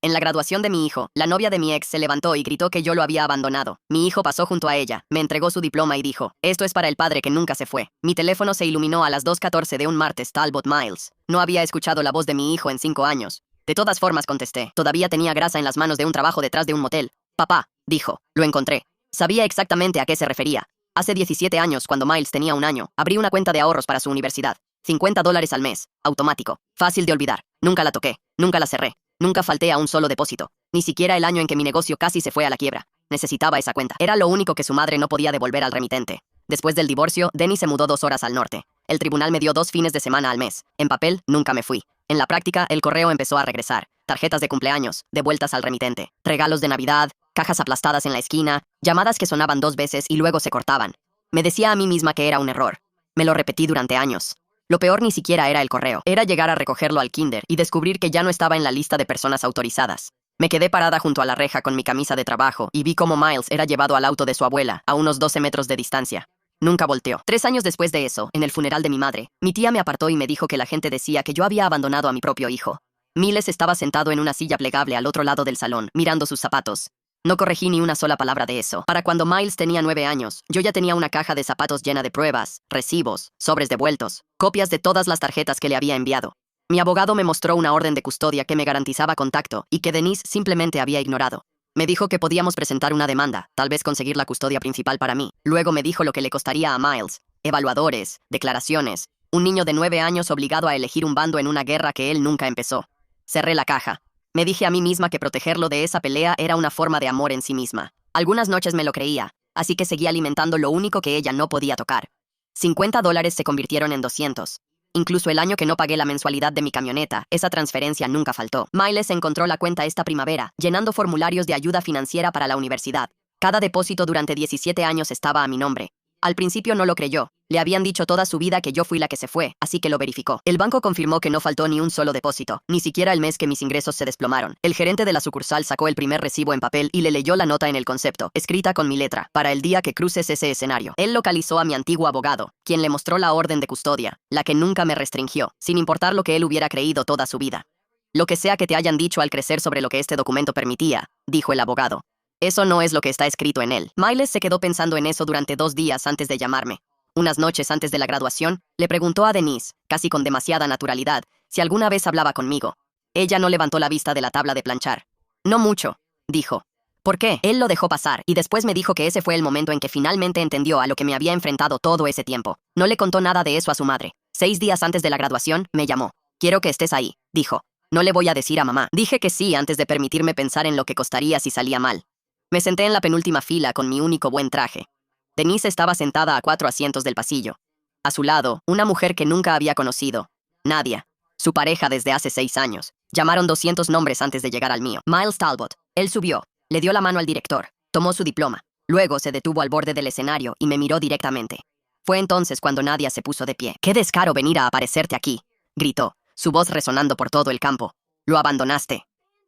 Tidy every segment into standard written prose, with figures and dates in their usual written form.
En la graduación de mi hijo, la novia de mi ex se levantó y gritó que yo lo había abandonado. Mi hijo pasó junto a ella, me entregó su diploma y dijo, esto es para el padre que nunca se fue. Mi teléfono se iluminó a las 2:14 de un martes. Talbot Miles. No había escuchado la voz de mi hijo en 5 años. De todas formas contesté. Todavía tenía grasa en las manos de un trabajo detrás de un motel. Papá, dijo, lo encontré. Sabía exactamente a qué se refería. Hace 17 años, cuando Miles tenía 1 año, abrí una cuenta de ahorros para su universidad. $50 al mes, automático, fácil de olvidar. Nunca la toqué, nunca la cerré. Nunca falté a un solo depósito, ni siquiera el año en que mi negocio casi se fue a la quiebra. Necesitaba esa cuenta. Era lo único que su madre no podía devolver al remitente. Después del divorcio, Denny se mudó 2 horas al norte. El tribunal me dio 2 fines de semana al mes. En papel, nunca me fui. En la práctica, el correo empezó a regresar. Tarjetas de cumpleaños, devueltas al remitente. Regalos de Navidad, cajas aplastadas en la esquina, llamadas que sonaban 2 veces y luego se cortaban. Me decía a mí misma que era un error. Me lo repetí durante años. Lo peor ni siquiera era el correo. Era llegar a recogerlo al kinder y descubrir que ya no estaba en la lista de personas autorizadas. Me quedé parada junto a la reja con mi camisa de trabajo y vi cómo Miles era llevado al auto de su abuela, a unos 12 metros de distancia. Nunca volteó. 3 años después de eso, en el funeral de mi madre, mi tía me apartó y me dijo que la gente decía que yo había abandonado a mi propio hijo. Miles estaba sentado en una silla plegable al otro lado del salón, mirando sus zapatos. No corregí ni una sola palabra de eso. Para cuando Miles tenía 9 años, yo ya tenía una caja de zapatos llena de pruebas, recibos, sobres devueltos, copias de todas las tarjetas que le había enviado. Mi abogado me mostró una orden de custodia que me garantizaba contacto y que Denise simplemente había ignorado. Me dijo que podíamos presentar una demanda, tal vez conseguir la custodia principal para mí. Luego me dijo lo que le costaría a Miles. Evaluadores, declaraciones, un niño de 9 años obligado a elegir un bando en una guerra que él nunca empezó. Cerré la caja. Me dije a mí misma que protegerlo de esa pelea era una forma de amor en sí misma. Algunas noches me lo creía, así que seguí alimentando lo único que ella no podía tocar. $50 se convirtieron en 200. Incluso el año que no pagué la mensualidad de mi camioneta, esa transferencia nunca faltó. Miles encontró la cuenta esta primavera, llenando formularios de ayuda financiera para la universidad. Cada depósito durante 17 años estaba a mi nombre. Al principio no lo creyó. Le habían dicho toda su vida que yo fui la que se fue, así que lo verificó. El banco confirmó que no faltó ni un solo depósito, ni siquiera el mes que mis ingresos se desplomaron. El gerente de la sucursal sacó el primer recibo en papel y le leyó la nota en el concepto, escrita con mi letra, para el día que cruces ese escenario. Él localizó a mi antiguo abogado, quien le mostró la orden de custodia, la que nunca me restringió, sin importar lo que él hubiera creído toda su vida. Lo que sea que te hayan dicho al crecer sobre lo que este documento permitía, dijo el abogado. Eso no es lo que está escrito en él. Miles se quedó pensando en eso durante 2 días antes de llamarme. Unas noches antes de la graduación, le preguntó a Denise, casi con demasiada naturalidad, si alguna vez hablaba conmigo. Ella no levantó la vista de la tabla de planchar. No mucho, dijo. ¿Por qué? Él lo dejó pasar, y después me dijo que ese fue el momento en que finalmente entendió a lo que me había enfrentado todo ese tiempo. No le contó nada de eso a su madre. 6 días antes de la graduación, me llamó. Quiero que estés ahí, dijo. No le voy a decir a mamá. Dije que sí antes de permitirme pensar en lo que costaría si salía mal. Me senté en la penúltima fila con mi único buen traje. Denise estaba sentada a 4 asientos del pasillo. A su lado, una mujer que nunca había conocido. Nadia, su pareja desde hace 6 años. Llamaron 200 nombres antes de llegar al mío. Miles Talbot. Él subió, le dio la mano al director, tomó su diploma. Luego se detuvo al borde del escenario y me miró directamente. Fue entonces cuando Nadia se puso de pie. «¡Qué descaro venir a aparecerte aquí!», gritó, su voz resonando por todo el campo. «Lo abandonaste».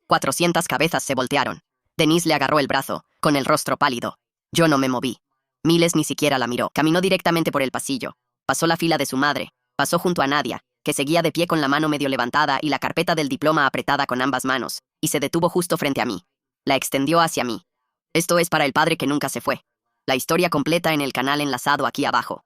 400 cabezas se voltearon. Denise le agarró el brazo, con el rostro pálido. Yo no me moví. Miles ni siquiera la miró. Caminó directamente por el pasillo. Pasó la fila de su madre. Pasó junto a Nadia, que seguía de pie con la mano medio levantada y la carpeta del diploma apretada con ambas manos, y se detuvo justo frente a mí. La extendió hacia mí. Esto es para el padre que nunca se fue. La historia completa en el canal enlazado aquí abajo.